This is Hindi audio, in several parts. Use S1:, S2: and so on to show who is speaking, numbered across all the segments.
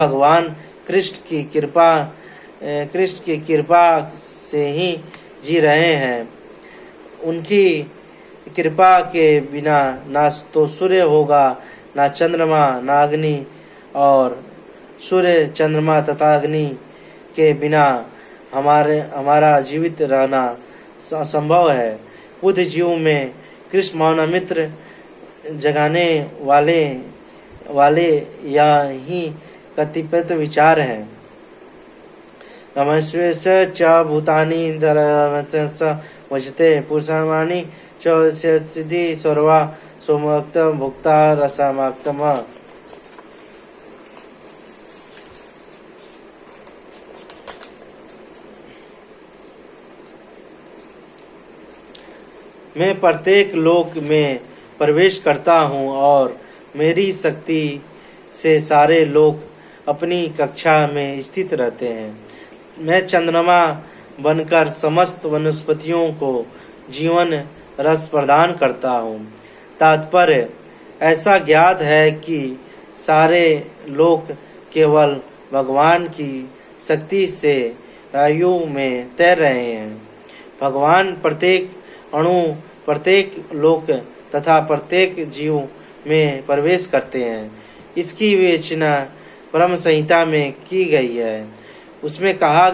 S1: भगवान कृष्ण की कृपा से ही जी रहे हैं। उनकी कृपा के बिना ना तो सूर्य होगा, ना चंद्रमा, ना अग्नि, और सूर्य, चंद्रमा तथा अग्नि के बिना हमारा जीवित रहना असंभव है। बुद्ध जीव में कृष्ण मौनमित्र जगाने वाले यही कतिपय विचार हैं। नमस्वेश च भूतानि धर्मस्य वजते पुरुषाणानि च सिद्धि सर्वा सोमक्त भुक्ता रसमाक्तम। मैं प्रत्येक लोक में प्रवेश करता हूँ और मेरी शक्ति से सारे लोग अपनी कक्षा में स्थित रहते हैं। मैं चंद्रमा बनकर समस्त वनस्पतियों को जीवन रस प्रदान करता हूँ। तात्पर्य ऐसा ज्ञात है कि सारे लोग केवल भगवान की शक्ति से वायु में तैर रहे हैं। भगवान प्रत्येक अणु, प्रत्येक लोक तथा प्रत्येक जीव में प्रवेश करते हैं। इसकी विवेचना ब्रह्म संहिता में की गई है। उसमें कहा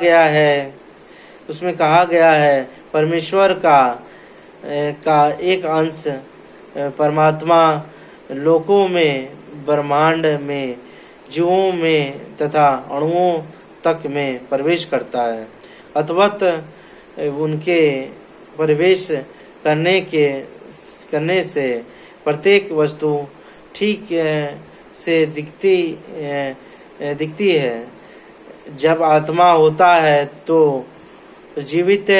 S1: गया है परमेश्वर का एक अंश परमात्मा लोकों में, ब्रह्मांड में, जीवों में तथा अणुओं तक में प्रवेश करता है। अथवत उनके प्रवेश करने से प्रत्येक वस्तु ठीक से दिखती है। जब आत्मा होता है तो जीवित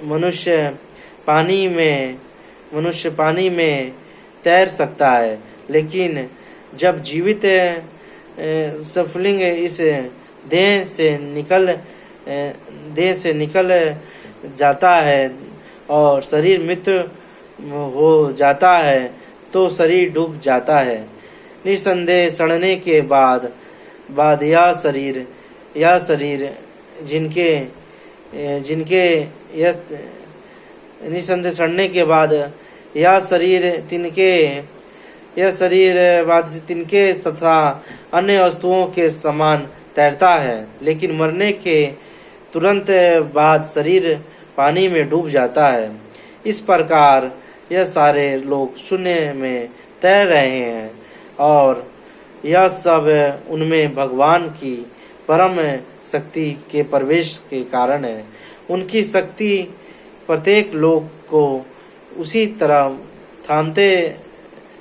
S1: मनुष्य पानी में तैर सकता है, लेकिन जब जीवित स्फुलिंग इस देह से निकल जाता है और शरीर मृत्यु हो जाता है तो शरीर डूब जाता है। निसंदेह सड़ने के बाद यह शरीर निसंदेह सड़ने के बाद यह शरीर तिनके तथा अन्य वस्तुओं के समान तैरता है, लेकिन मरने के तुरंत बाद शरीर पानी में डूब जाता है। इस प्रकार यह सारे लोग शून्य में तैर रहे हैं और यह सब उनमें भगवान की परम शक्ति के प्रवेश के कारण है। उनकी शक्ति प्रत्येक लोग को उसी तरह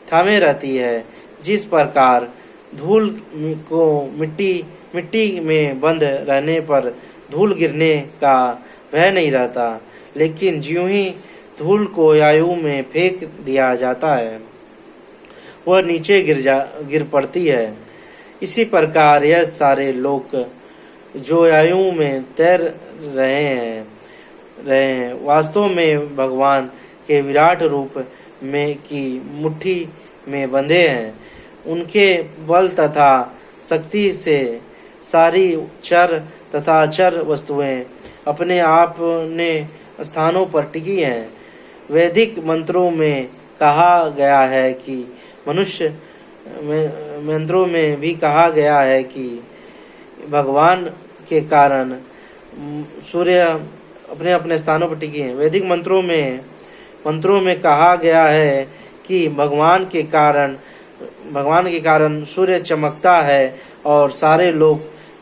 S1: थामे रहती है जिस प्रकार धूल को मिट्टी में बंद रहने पर धूल गिरने का भय नहीं रहता, लेकिन ज्यों ही धूल को वायु में फेंक दिया जाता है वह नीचे गिर पड़ती है। इसी प्रकार यह सारे लोग जो वायु में तैर रहे हैं वास्तव में भगवान के विराट रूप में की मुट्ठी में बंधे हैं। उनके बल तथा शक्ति से सारी चर तथा अचर वस्तुएं अपने आप ने स्थानों पर टिकी हैं। वैदिक मंत्रों में कहा गया है कि मंत्रों में भी कहा गया है कि भगवान के कारण सूर्य अपने अपने स्थानों पर टिके हैं। वैदिक मंत्रों में कहा गया है कि भगवान के कारण सूर्य चमकता है और सारे लोग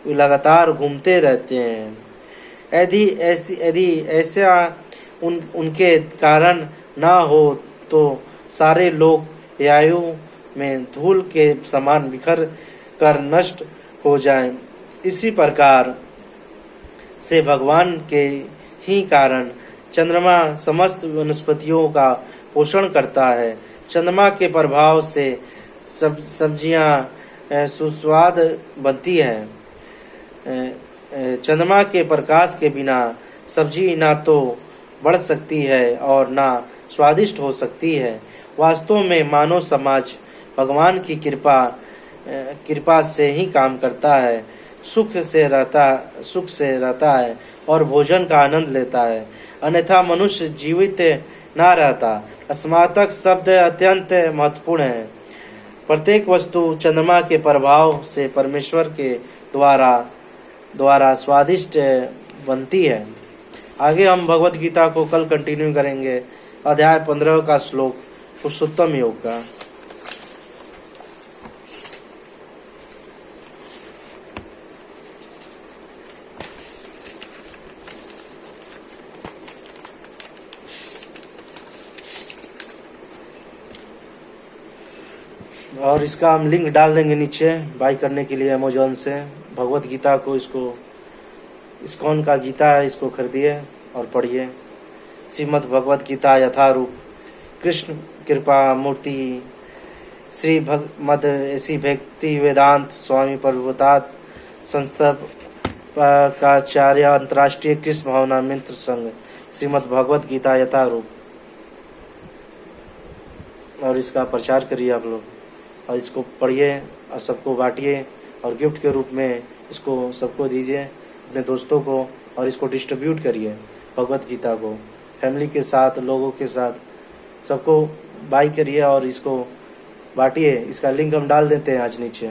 S1: लगातार घूमते रहते हैं। यदि ऐसा उनके कारण ना हो तो सारे लोग वायु में धूल के समान बिखर कर नष्ट हो जाएं। इसी प्रकार से भगवान के ही कारण चंद्रमा समस्त वनस्पतियों का पोषण करता है। चंद्रमा के प्रभाव से सब्जियां सुस्वाद बनती हैं। चंद्रमा के प्रकाश के बिना सब्जी ना तो बढ़ सकती है और ना स्वादिष्ट हो सकती है। वास्तव में मानव समाज भगवान की कृपा कृपा से ही काम करता है, सुख से रहता है और भोजन का आनंद लेता है, अन्यथा मनुष्य जीवित ना रहता। स्मार्तक शब्द अत्यंत महत्वपूर्ण है। प्रत्येक वस्तु चंद्रमा के प्रभाव से परमेश्वर के द्वारा स्वादिष्ट बनती है। आगे हम भगवत गीता को कल कंटिन्यू करेंगे। अध्याय 15 का श्लोक पुरुषोत्तम योग का। और इसका हम लिंक डाल देंगे नीचे बाई करने के लिए अमेजोन से। भगवत गीता को इस्कॉन का गीता है, इसको खरीदिए और पढ़िए। श्रीमद् भगवत गीता यथारूप कृष्ण कृपा मूर्ति श्री मद ऐसी भक्ति वेदांत स्वामी प्रभुपाद संस्थापकाचार्य अंतर्राष्ट्रीय कृष्ण भावना मित्र संघ श्रीमद् भगवत गीता यथारूप। और इसका प्रचार करिए आप लोग और इसको पढ़िए और सबको बांटिए और गिफ्ट के रूप में इसको सबको दीजिए अपने दोस्तों को, और इसको डिस्ट्रीब्यूट करिए भगवत गीता को फैमिली के साथ, लोगों के साथ, सबको बाई करिए और इसको बांटिए। इसका लिंक हम डाल देते हैं आज नीचे।